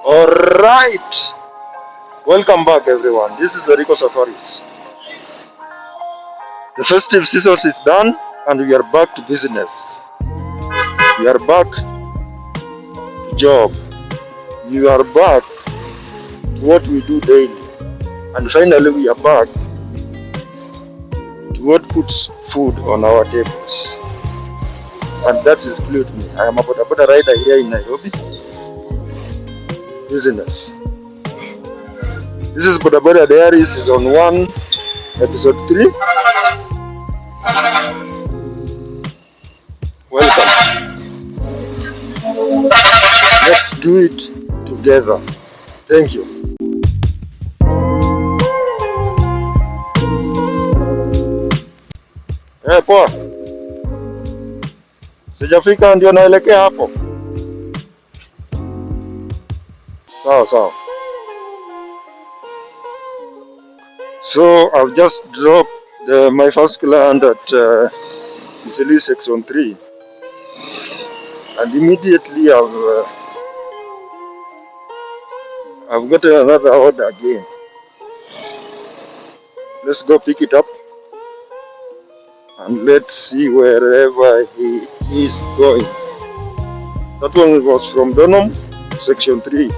Alright, welcome back everyone. This is the Rico Safaris. The festive season is done and we are back to business. We are back to job. We are back to what we do daily. And finally we are back to what puts food on our tables. And that is blue to me. I am a Boda rider here in Nairobi. Business. This is Boda Diaries season 1, episode 3. Welcome. Let's do it together. Thank you. Poa. Sijafika ndio naelekea hapo. Sawa. So I've just dropped my first client at Insta360 X3, and immediately I've got another order again. Let's go pick it up and let's see wherever he is going. That one was from Donham, section 3,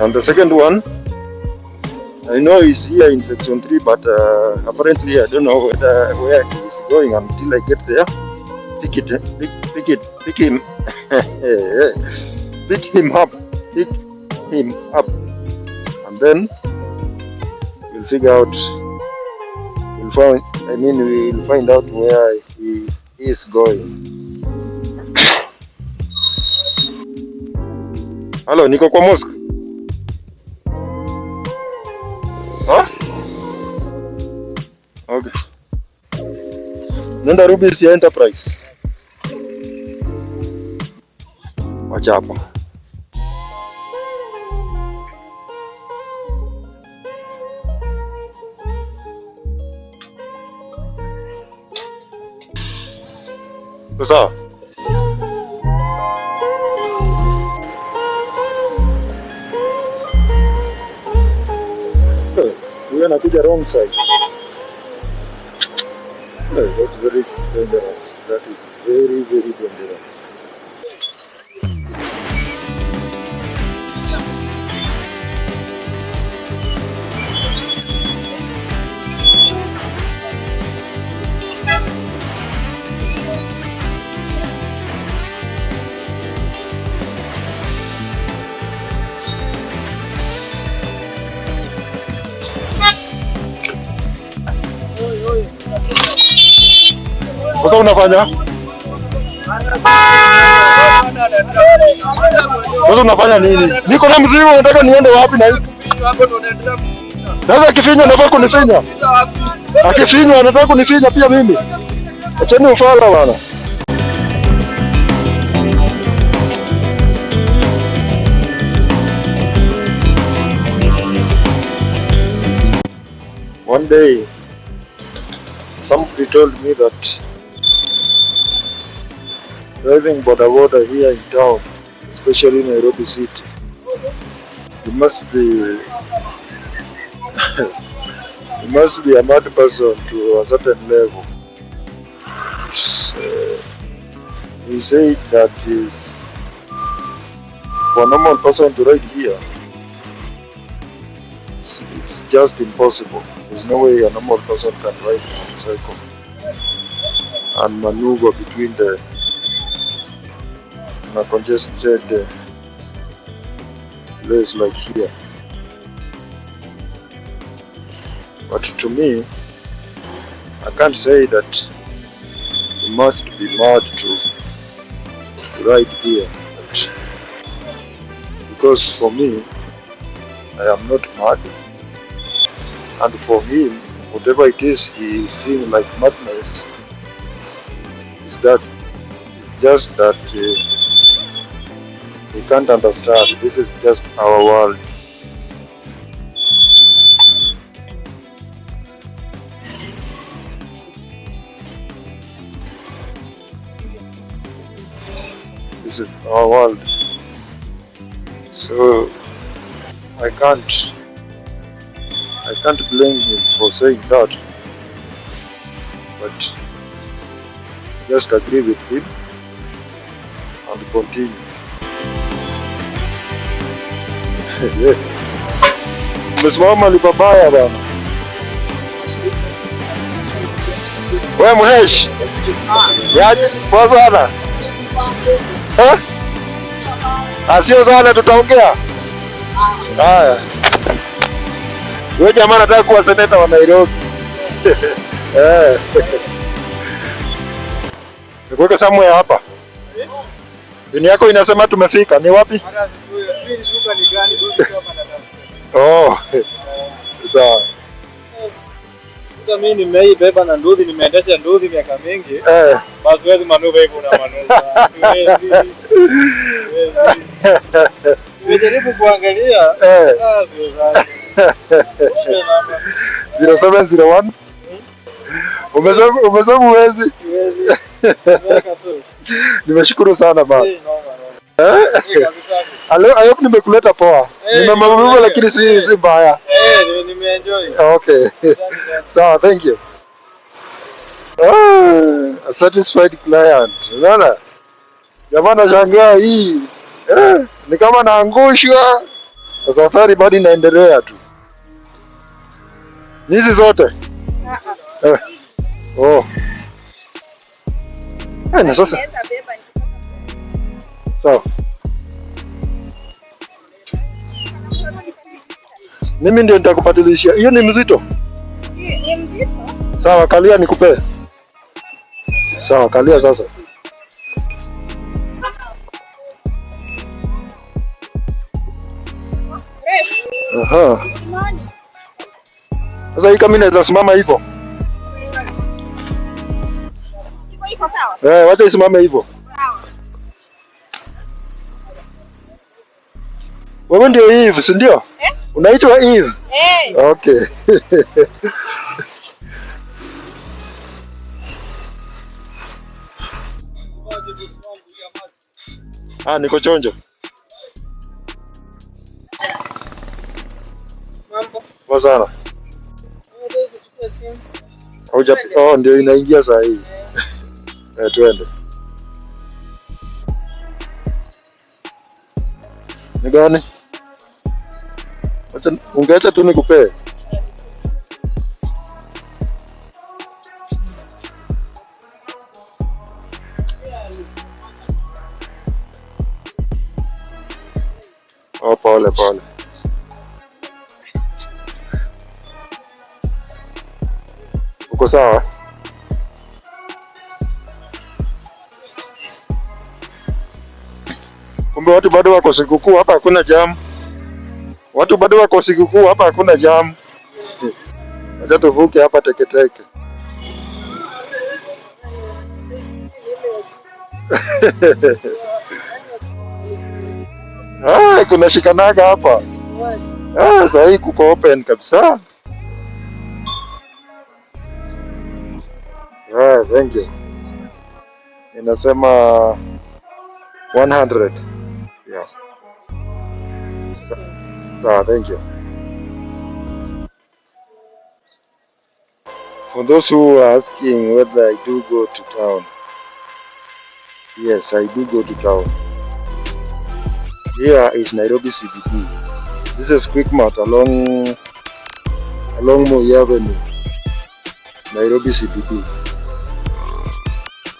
and the second one, I know he's here in section 3, but apparently I don't know where he is going until I get there. Pick him up, and then we'll figure out. We'll find out where he is going. Hello, niko kwa mosque. Okay. Nenda Rubis ya Enterprise. Wacha hapa. Sawa. Huyo anakuja wrong side. That's very dangerous. That is very dangerous. Sasa unafanya? Sasa unafanya nini? Niko na mzigo, nataka niende wapi na hivi? Sasa akifinywa anataka kunifinya. Akifinywa anataka kunifinya pia mimi. Acheni ufala bwana. One day somebody told me that driving Boda here in town, especially in Nairobi city, you must be a mad person to a certain level. We say that is for a normal person to ride here, it's just impossible. There's no way a normal person can ride a motorcycle and maneuver between the congested place like here. But to me, I can't say that you must be mad to ride here, but because for me, I am not mad, and for him, whatever it is he is seeing like madness, is just that he can't understand. This is just our world. This is our world. So I can't blame him for saying that, but just agree with him and continue. Umesimama ni pabaya bana. Wewe Mhesh. Yaje kwa sana. Asio sana tutaongea. Haya. Wewe jamaa nataka kuwa seneta wa Nairobi. Nikuweke somewhere hapa. Dini yako inasema tumefika. Ni wapi? Oh. Sawa. Mimi nimeibeba na nduzi, nimeendesha nduzi miaka mingi. Basi wewe manuva hivyo na manuva. Nimejaribu kuangalia. 0701. Umesema uwezi. Nimeshukuru sana bana. I hope nimekuleta poa. Nimemwambia lakini si mbaya. Nimeenjoy. Okay. So, thank you. A satisfied client. Unaona? Jamani shangaa hii. Ni kama naangushwa. Safari bado inaendelea tu. Hizi zote. Oh. Na sasa. Sawa. Mimi ndio nitakupatilishia. Hiyo ni mzito? Ni mzito. Sawa, kalia nikupe. Sawa, kalia sasa. Aha. Sasa hii kama inaweza simama hivyo. Iko sawa? Wacha isimame hivyo. Sawa. Wewe ndio Eve, si ndio? Unaitwa Eve? Okay. Niko chonjo. Mambo. Poa sana. Ndio inaingia saa hii. Twende. Ni gani? Ungeacha tu nikupee. Pole pole. Uko sawa? Kumbe watu bado wako sikukuu hapa, hakuna jam. Watu bado wako sikukuu hapa, hakuna jam. Acha tuvuke hapa teketeke. Kuna shikanaga hapa. Sasa hii kuko open kabisa. Thank you. Inasema 100. Yeah. So, thank you. For those who are asking whether I do go to town, yes, I do go to town. Here is Nairobi CBD. This is Quickmart along Moi Avenue, Nairobi CBD.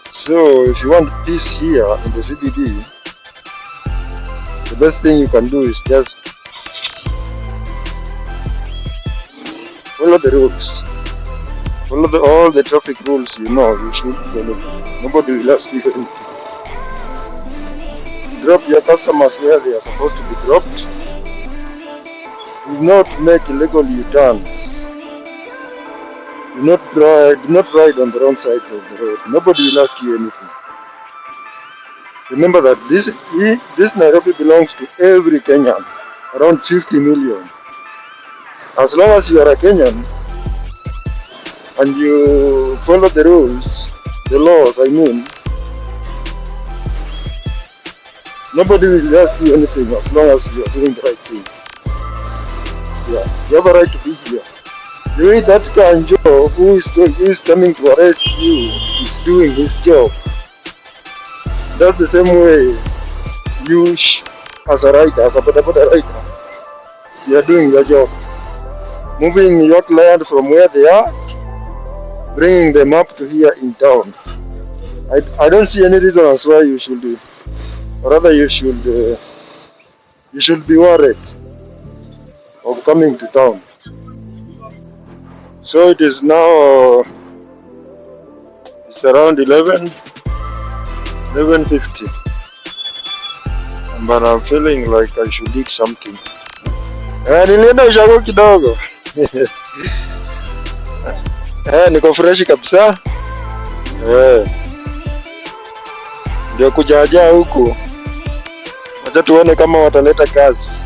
So if you want peace here in the CBD, the best thing you can do is just follow the rules. Follow all the traffic rules you should follow them. Nobody will ask you anything. Drop your customers where they are supposed to be dropped. Do not make illegal U-turns. Do not ride on the wrong side of the road. Nobody will ask you anything. Remember that this Nairobi belongs to every Kenyan, around 50 million. As long as you are a Kenyan and you follow the rules, the laws, Nobody will ask you anything as long as you are doing the right thing. Yeah, you have a right to be here. The way that Kanjo, who is coming to arrest you, is doing his job. That's the same way you, as a writer, as a Boda writer, you are doing your job. Moving your client from where they are, bringing them up to here in town. I don't see any reason as why you should do, or rather you should be worried of coming to town. So it is now, it's around 11:50, but I'm feeling like I should eat something. Nilienda ushago kidogo. Niko fresh kabisa. Ndio kujaja huku. Acha tuone kama wataleta kazi.